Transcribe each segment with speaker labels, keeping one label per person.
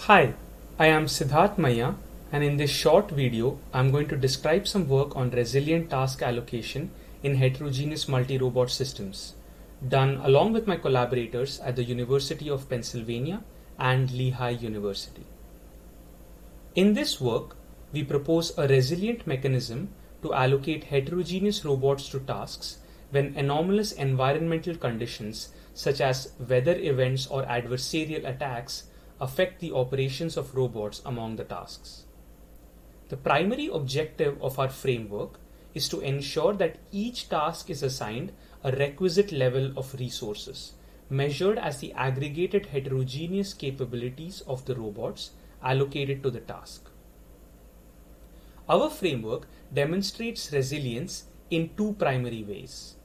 Speaker 1: Hi, I am Siddharth Maya, and in this short video I'm going to describe some work on resilient task allocation in heterogeneous multi-robot systems, done along with my collaborators at the University of Pennsylvania and Lehigh University. In this work, we propose a resilient mechanism to allocate heterogeneous robots to tasks when anomalous environmental conditions such as weather events or adversarial attacks affect the operations of robots among the tasks. The primary objective of our framework is to ensure that each task is assigned a requisite level of resources, measured as the aggregated heterogeneous capabilities of the robots allocated to the task. Our framework demonstrates resilience in two primary ways.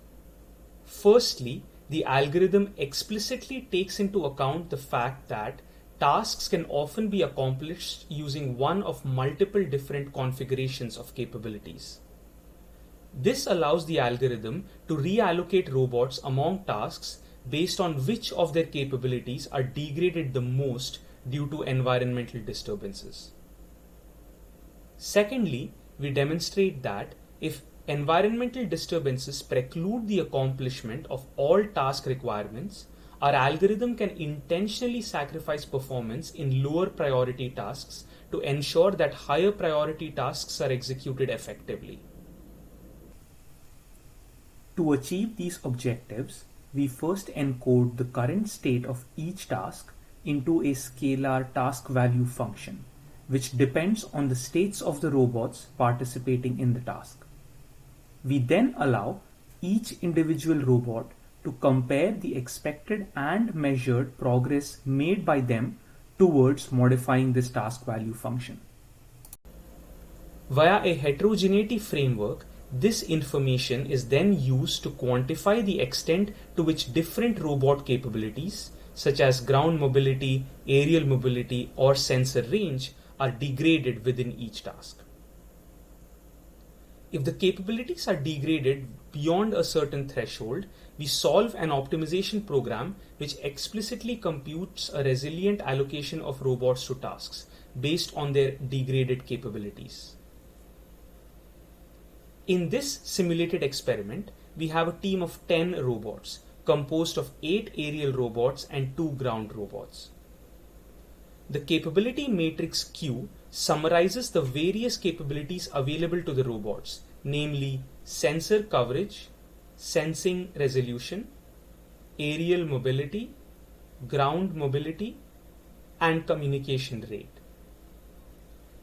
Speaker 1: Firstly, the algorithm explicitly takes into account the fact that tasks can often be accomplished using one of multiple different configurations of capabilities. This allows the algorithm to reallocate robots among tasks based on which of their capabilities are degraded the most due to environmental disturbances. Secondly, we demonstrate that if environmental disturbances preclude the accomplishment of all task requirements, our algorithm can intentionally sacrifice performance in lower priority tasks to ensure that higher priority tasks are executed effectively. To achieve these objectives, we first encode the current state of each task into a scalar task value function, which depends on the states of the robots participating in the task. We then allow each individual robot to compare the expected and measured progress made by them towards modifying this task value function. Via a heterogeneity framework, this information is then used to quantify the extent to which different robot capabilities, such as ground mobility, aerial mobility, or sensor range, are degraded within each task. If the capabilities are degraded beyond a certain threshold, we solve an optimization program which explicitly computes a resilient allocation of robots to tasks based on their degraded capabilities. In this simulated experiment, we have a team of 10 robots composed of 8 aerial robots and 2 ground robots. The capability matrix Q summarizes the various capabilities available to the robots, namely sensor coverage, sensing resolution, aerial mobility, ground mobility, and communication rate.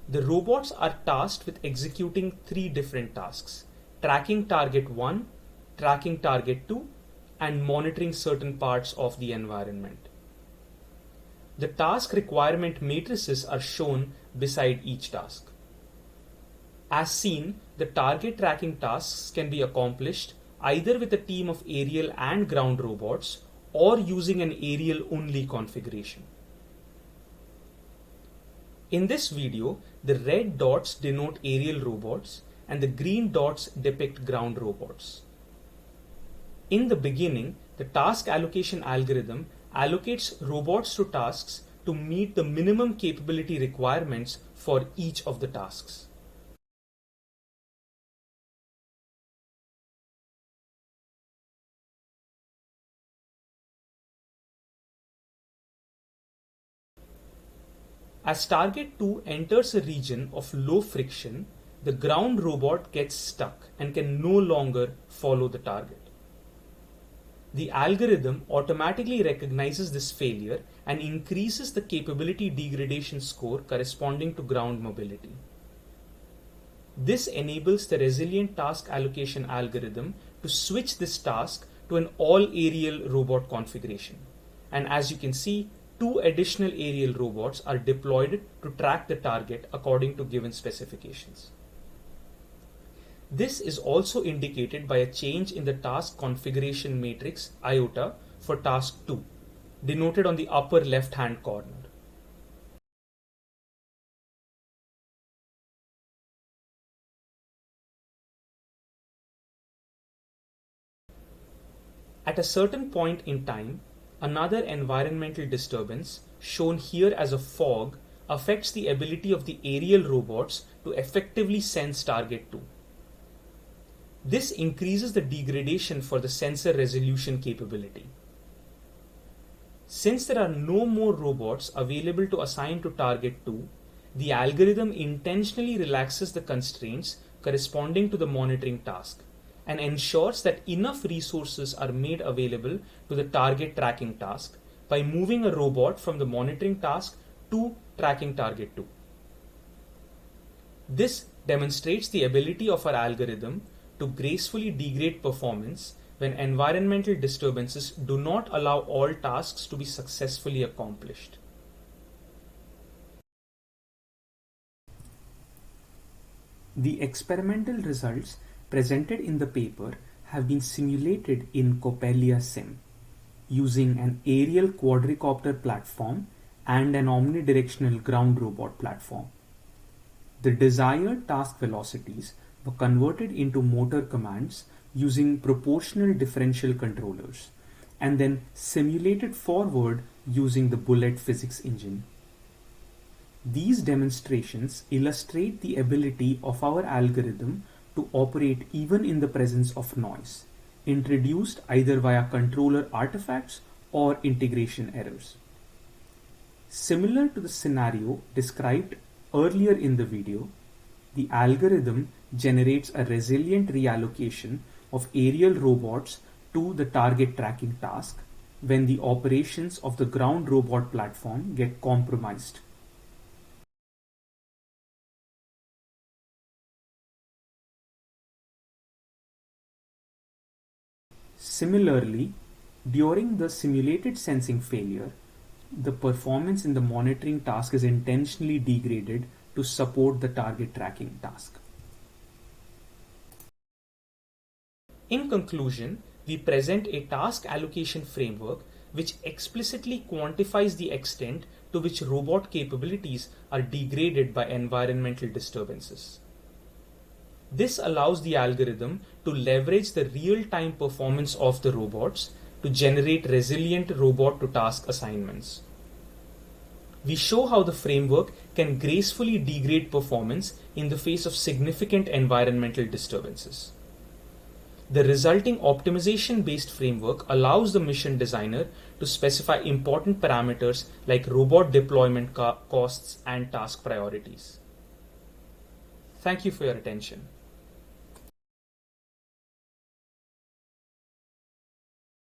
Speaker 1: The robots are tasked with executing 3 different tasks: tracking target 1, tracking target 2, and monitoring certain parts of the environment. The task requirement matrices are shown beside each task. As seen, the target tracking tasks can be accomplished either with a team of aerial and ground robots or using an aerial only configuration. In this video, the red dots denote aerial robots and the green dots depict ground robots. In the beginning, the task allocation algorithm allocates robots to tasks to meet the minimum capability requirements for each of the tasks. As target 2 enters a region of low friction, the ground robot gets stuck and can no longer follow the target. The algorithm automatically recognizes this failure and increases the capability degradation score corresponding to ground mobility. This enables the resilient task allocation algorithm to switch this task to an all-aerial robot configuration. And as you can see, 2 additional aerial robots are deployed to track the target according to given specifications. This is also indicated by a change in the task configuration matrix iota for task 2, denoted on the upper left-hand corner. At a certain point in time, another environmental disturbance, shown here as a fog, affects the ability of the aerial robots to effectively sense target 2. This increases the degradation for the sensor resolution capability. Since there are no more robots available to assign to target 2, the algorithm intentionally relaxes the constraints corresponding to the monitoring task and ensures that enough resources are made available to the target tracking task by moving a robot from the monitoring task to tracking target 2. This demonstrates the ability of our algorithm to gracefully degrade performance when environmental disturbances do not allow all tasks to be successfully accomplished. The experimental results presented in the paper have been simulated in Coppelia Sim using an aerial quadricopter platform and an omnidirectional ground robot platform. The desired task velocities were converted into motor commands using proportional differential controllers and then simulated forward using the Bullet physics engine. These demonstrations illustrate the ability of our algorithm to operate even in the presence of noise, introduced either via controller artifacts or integration errors. Similar to the scenario described earlier in the video, the algorithm generates a resilient reallocation of aerial robots to the target tracking task when the operations of the ground robot platform get compromised. Similarly, during the simulated sensing failure, the performance in the monitoring task is intentionally degraded to support the target tracking task. In conclusion, we present a task allocation framework which explicitly quantifies the extent to which robot capabilities are degraded by environmental disturbances. This allows the algorithm to leverage the real-time performance of the robots to generate resilient robot-to-task assignments. We show how the framework can gracefully degrade performance in the face of significant environmental disturbances. The resulting optimization-based framework allows the mission designer to specify important parameters like robot deployment costs and task priorities. Thank you for your attention.